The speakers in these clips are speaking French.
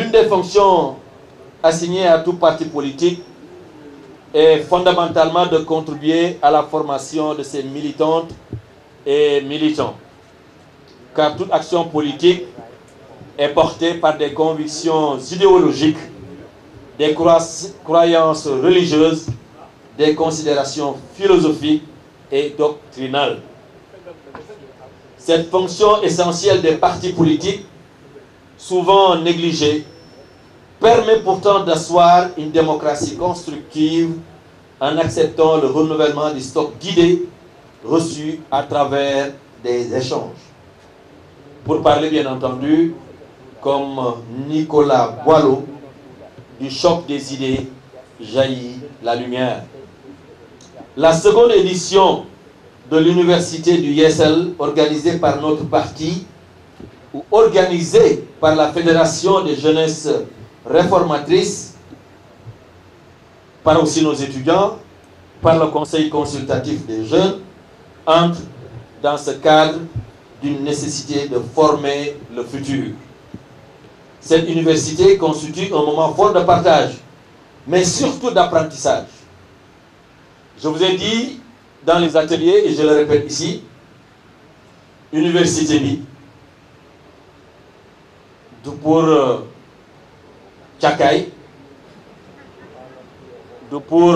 L'une des fonctions assignées à tout parti politique est fondamentalement de contribuer à la formation de ses militantes et militants. Car toute action politique est portée par des convictions idéologiques, des croyances religieuses, des considérations philosophiques et doctrinales. Cette fonction essentielle des partis politiques, souvent négligée, permet pourtant d'asseoir une démocratie constructive en acceptant le renouvellement du stock d'idées reçues à travers des échanges. Pour parler bien entendu, comme Nicolas Boileau, du choc des idées jaillit la lumière. La seconde édition de l'université du YESL, organisée par notre parti, ou organisée par la Fédération des jeunesses réformatrices, par aussi nos étudiants, par le Conseil consultatif des jeunes, entre dans ce cadre d'une nécessité de former le futur. Cette université constitue un moment fort de partage, mais surtout d'apprentissage. Je vous ai dit dans les ateliers, et je le répète ici, université bi, du pour Tchakay, du pour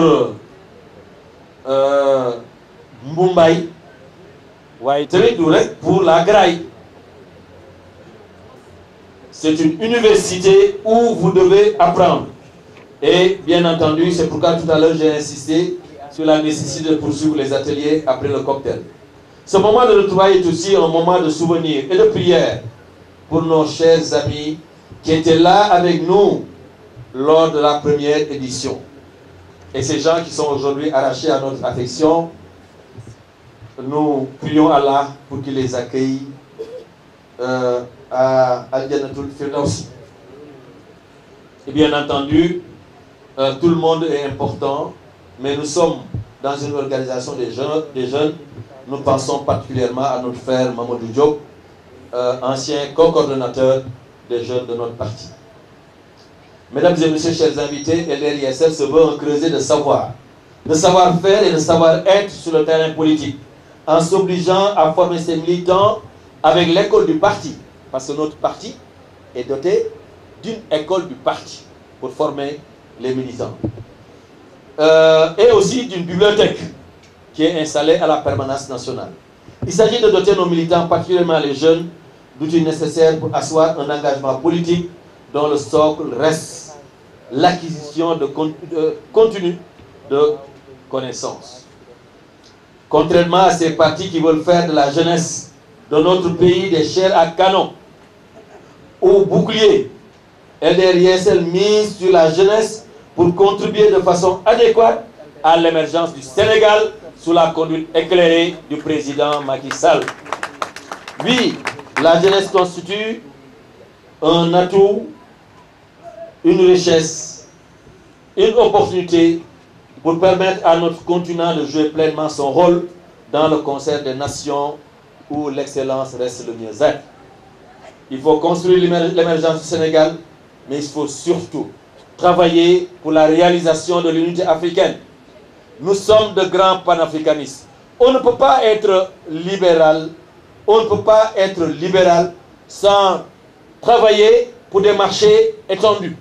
Mumbai, waaye tamit du rek pour la Graille. C'est une université où vous devez apprendre. Et bien entendu, c'est pourquoi tout à l'heure j'ai insisté sur la nécessité de poursuivre les ateliers après le cocktail. Ce moment de retrouvailles est aussi un moment de souvenir et de prière pour nos chers amis qui étaient là avec nous lors de la première édition. Et ces gens qui sont aujourd'hui arrachés à notre affection, nous prions Allah pour qu'il les accueille à Al-Jannatul Firdaus. Et bien entendu, tout le monde est important, mais nous sommes dans une organisation des jeunes. Nous pensons particulièrement à notre frère Mamadou Diop, ancien co-coordonnateur des jeunes de notre parti. Mesdames et messieurs, chers invités, LDR-YSL se veut un creuset de savoir-faire et de savoir-être sur le terrain politique, en s'obligeant à former ses militants avec l'école du parti, parce que notre parti est doté d'une école du parti pour former les militants. Et aussi d'une bibliothèque qui est installée à la permanence nationale. Il s'agit de doter nos militants, particulièrement les jeunes, d'outils nécessaires pour asseoir un engagement politique dont le socle reste l'acquisition de contenu de connaissances. Contrairement à ces partis qui veulent faire de la jeunesse de notre pays des chairs à canon ou boucliers, LDR-YSL mise sur la jeunesse pour contribuer de façon adéquate à l'émergence du Sénégal sous la conduite éclairée du président Macky Sall. Oui, la jeunesse constitue un atout, une richesse, une opportunité pour permettre à notre continent de jouer pleinement son rôle dans le concert des nations où l'excellence reste le mieux-être. Il faut construire l'émergence du Sénégal, mais il faut surtout travailler pour la réalisation de l'unité africaine. Nous sommes de grands panafricanistes. On ne peut pas être libéral, sans travailler pour des marchés étendus,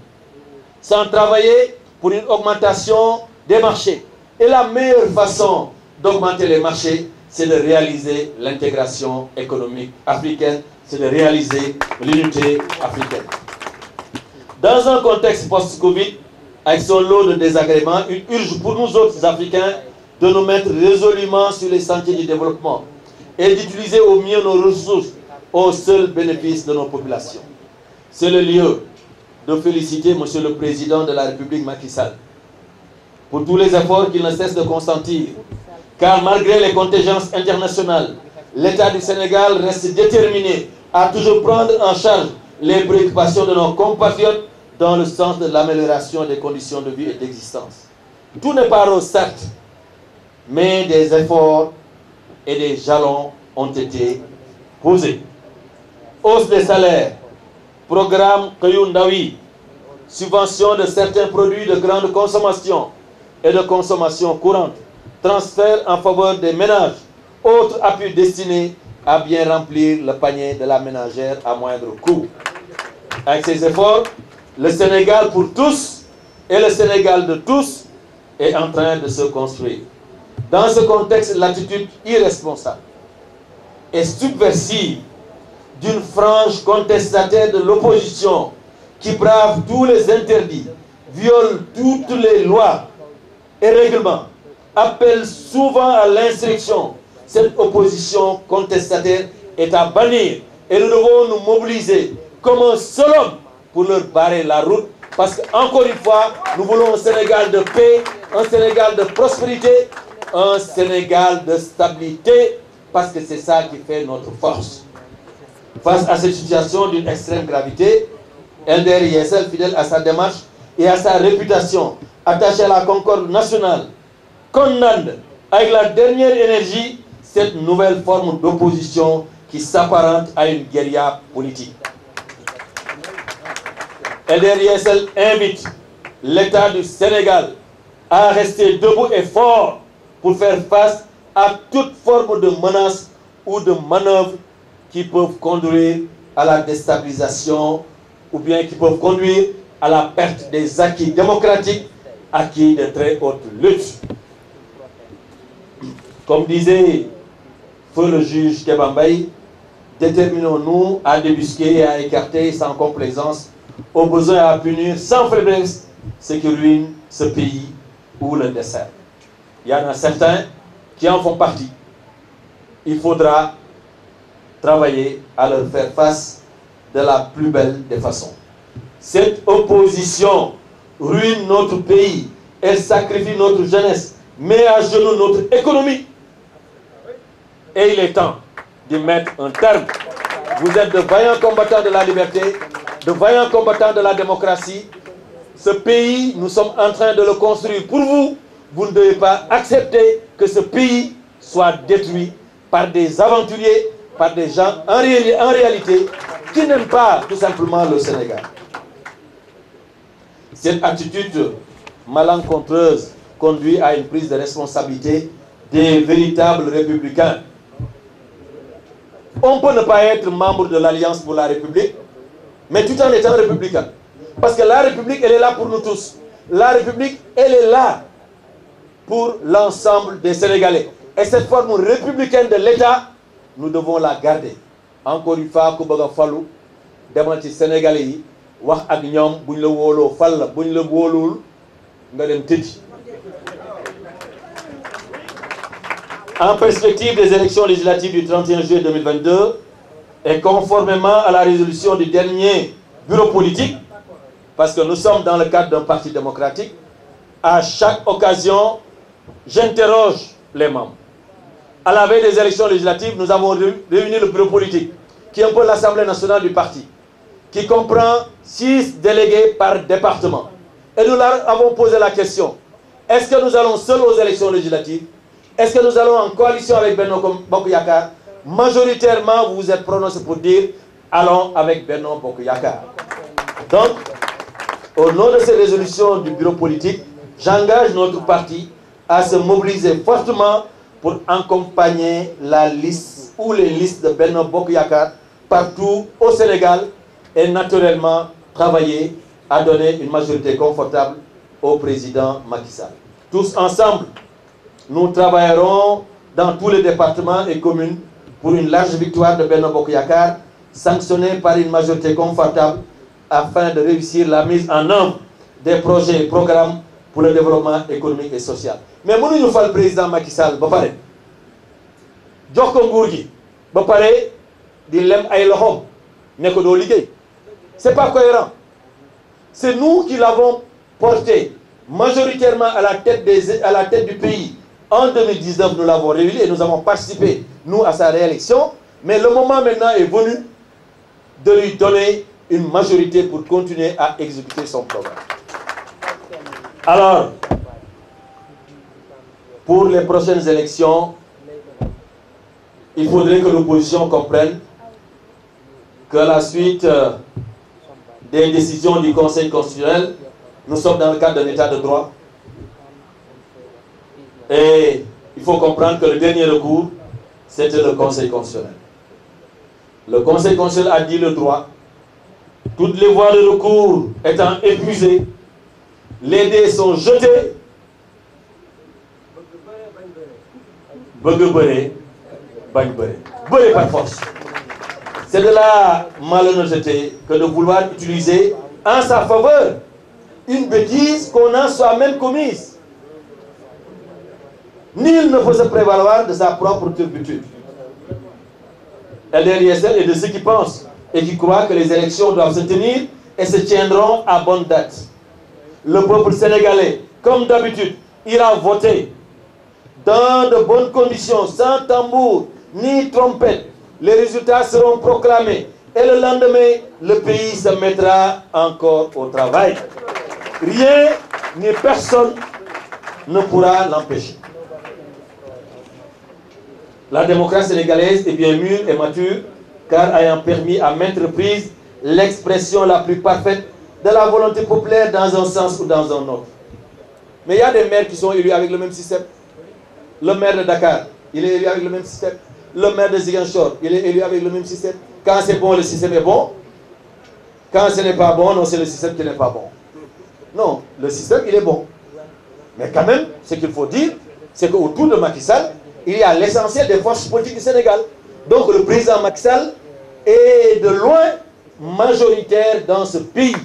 sans travailler pour une augmentation des marchés. Et la meilleure façon d'augmenter les marchés, c'est de réaliser l'intégration économique africaine, c'est de réaliser l'unité africaine. Dans un contexte post-Covid, avec son lot de désagréments, il urge pour nous autres Africains de nous mettre résolument sur les sentiers du développement et d'utiliser au mieux nos ressources au seul bénéfice de nos populations. C'est le lieu de féliciter Monsieur le Président de la République Macky Sall pour tous les efforts qu'il ne cesse de consentir, car malgré les contingences internationales, l'État du Sénégal reste déterminé à toujours prendre en charge les préoccupations de nos compatriotes dans le sens de l'amélioration des conditions de vie et d'existence. Tout n'est pas rose, certes, mais des efforts et des jalons ont été posés. Hausse des salaires, programme Kayou Ndawi, subvention de certains produits de grande consommation et de consommation courante, transfert en faveur des ménages, autres appuis destinés à bien remplir le panier de la ménagère à moindre coût. Avec ces efforts, le Sénégal pour tous et le Sénégal de tous est en train de se construire. Dans ce contexte, l'attitude irresponsable et subversive d'une frange contestataire de l'opposition qui brave tous les interdits, viole toutes les lois et règlements, appelle souvent à l'insurrection. Cette opposition contestataire est à bannir et nous devons nous mobiliser comme un seul homme pour leur barrer la route, parce qu'encore une fois, nous voulons un Sénégal de paix, un Sénégal de prospérité, un Sénégal de stabilité, parce que c'est ça qui fait notre force. Face à cette situation d'une extrême gravité, LDR-ISL, fidèle à sa démarche et à sa réputation, attaché à la concorde nationale, condamne avec la dernière énergie cette nouvelle forme d'opposition qui s'apparente à une guérilla politique. LDR-ISL invite l'État du Sénégal à rester debout et fort pour faire face à toute forme de menace ou de manœuvre qui peuvent conduire à la déstabilisation ou bien qui peuvent conduire à la perte des acquis démocratiques, acquis de très haute lutte. Comme disait feu le juge Kebambaye, déterminons-nous à débusquer et à écarter sans complaisance, au besoin à punir sans faiblesse ce qui ruine ce pays ou le dessert. Il y en a certains qui en font partie. Il faudra travailler à leur faire face de la plus belle des façons. Cette opposition ruine notre pays, elle sacrifie notre jeunesse, met à genoux notre économie. Et il est temps de mettre un terme. Vous êtes de vaillants combattants de la liberté, de vaillants combattants de la démocratie. Ce pays, nous sommes en train de le construire pour vous. Vous ne devez pas accepter que ce pays soit détruit par des aventuriers, par des gens en réalité qui n'aiment pas tout simplement le Sénégal. Cette attitude malencontreuse conduit à une prise de responsabilité des véritables républicains. On peut ne pas être membre de l'Alliance pour la République, mais tout en étant républicain. Parce que la République, elle est là pour nous tous. La République, elle est là pour l'ensemble des Sénégalais. Et cette forme républicaine de l'État, nous devons la garder. Encore une fois, Koubaga Fallou, demal ci Sénégalais yi wax ak ñoom buñ la wóoloo fal la buñ la wóolul nga dem tëj. En perspective des élections législatives du 31 juillet 2022 et conformément à la résolution du dernier bureau politique, parce que nous sommes dans le cadre d'un parti démocratique, à chaque occasion, j'interroge les membres. À la veille des élections législatives, nous avons réuni le bureau politique, qui est un peu l'Assemblée nationale du parti, qui comprend 6 délégués par département. Et nous leur avons posé la question, est-ce que nous allons seuls aux élections législatives? Est-ce que nous allons en coalition avec Benno Bokk Yakaar? Majoritairement, vous vous êtes prononcé pour dire, allons avec Benno Bokk Yakaar. Donc, au nom de ces résolutions du bureau politique, j'engage notre parti à se mobiliser fortement pour accompagner la liste ou les listes de Benno Bokk Yakaar partout au Sénégal et naturellement travailler à donner une majorité confortable au président Macky Sall. Tous ensemble, nous travaillerons dans tous les départements et communes pour une large victoire de Benno Bokk Yakaar, sanctionnée par une majorité confortable afin de réussir la mise en œuvre des projets et programmes pour le développement économique et social. Mais mënuñu fal président Macky Sall ba pare jox ko nguur gi ba pare di lem ay loxoom ne ko doo liggéey. C'est pas cohérent. C'est nous qui l'avons porté majoritairement à la tête du pays. En 2019, nous l'avons réélu et nous avons participé, nous, à sa réélection. Mais le moment maintenant est venu de lui donner une majorité pour continuer à exécuter son programme. Alors, pour les prochaines élections, il faudrait que l'opposition comprenne que la suite des décisions du Conseil constitutionnel. Nous sommes dans le cadre d'un état de droit. Et il faut comprendre que le dernier recours, c'était le Conseil constitutionnel. Le Conseil constitutionnel a dit le droit. Toutes les voies de recours étant épuisées, les dés sont jetés. Bëgg par force. C'est de la malhonnêteté que de vouloir utiliser en sa faveur une bêtise qu'on a soi-même commise. Nul ne peut se prévaloir de sa propre turpitude. LDR-ISL est de ceux qui pensent et qui croient que les élections doivent se tenir et se tiendront à bonne date. Le peuple sénégalais, comme d'habitude, ira voter dans de bonnes conditions, sans tambour ni trompette. Les résultats seront proclamés et le lendemain, le pays se mettra encore au travail. Rien ni personne ne pourra l'empêcher. La démocratie sénégalaise est bien mûre et mature, car ayant permis à maintes reprises l'expression la plus parfaite de la volonté populaire dans un sens ou dans un autre. Mais il y a des maires qui sont élus avec le même système. Le maire de Dakar, il est élu avec le même système. Le maire de Ziguinchor, il est élu avec le même système. Quand c'est bon, le système est bon. Quand ce n'est pas bon, non, c'est le système qui n'est pas bon. Non, le système, il est bon. Mais quand même, ce qu'il faut dire, c'est qu'autour de Macky Sall, il y a l'essentiel des forces politiques du Sénégal. Donc le président Macky Sall est de loin majoritaire dans ce pays.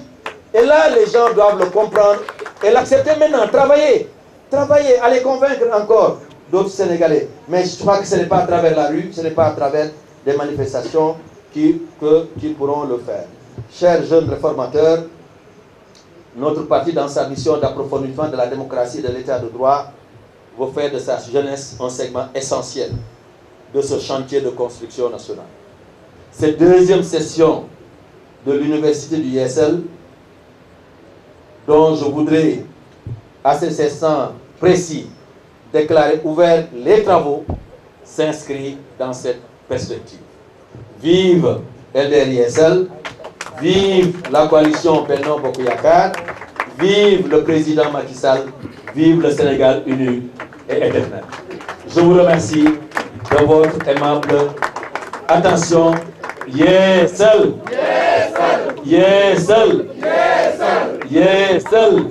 Et là, les gens doivent le comprendre et l'accepter maintenant. Travailler, aller convaincre encore d'autres Sénégalais. Mais je crois que ce n'est pas à travers la rue, ce n'est pas à travers des manifestations qu'ils pourront le faire. Chers jeunes réformateurs, notre parti, dans sa mission d'approfondissement de la démocratie et de l'état de droit, veut faire de sa jeunesse un segment essentiel de ce chantier de construction nationale. Cette deuxième session de l'université du ISL, dont je voudrais, à cet instant précis, déclarer ouvert les travaux, s'inscrit dans cette perspective. Vive LDR-ISL, vive la coalition Benno Bokk Yakaar, vive le président Macky Sall, vive le Sénégal uni et éternel. Je vous remercie de votre aimable attention. ISL, ISL, ISL, ISL.